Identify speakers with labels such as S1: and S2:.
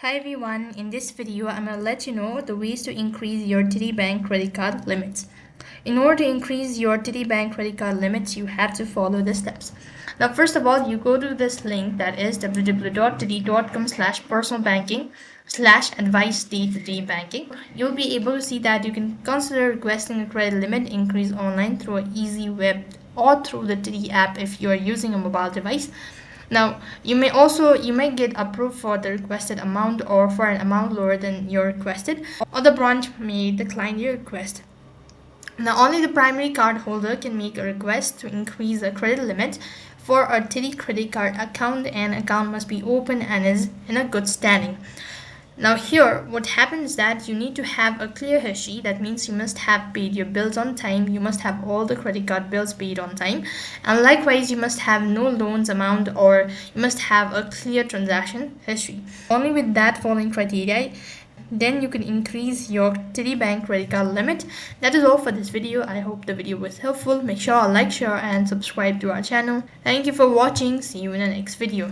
S1: Hi everyone, in this video I'm going to let you know the ways to increase your Tity Bank credit card limits. In order to increase your Tity Bank credit card limits, you have to follow the steps. Now first of all, you go to this link that is www.tity.com/personalbanking/advice-Tity Banking. You'll be able to see that you can consider requesting a credit limit increase online through an easy web or through the Tity app if you are using a mobile device. Now, you may get approved for the requested amount or for an amount lower than your requested, or the branch may decline your request. Now, only the primary card holder can make a request to increase the credit limit for a Tity credit card account, and account must be open and is in a good standing. Now here, what happens is that you need to have a clear history. That means you must have paid your bills on time. You must have all the credit card bills paid on time. And likewise, you must have no loans amount or you must have a clear transaction history. Only with that following criteria, then you can increase your Tity Bank credit card limit. That is all for this video. I hope the video was helpful. Make sure to like, share and subscribe to our channel. Thank you for watching. See you in the next video.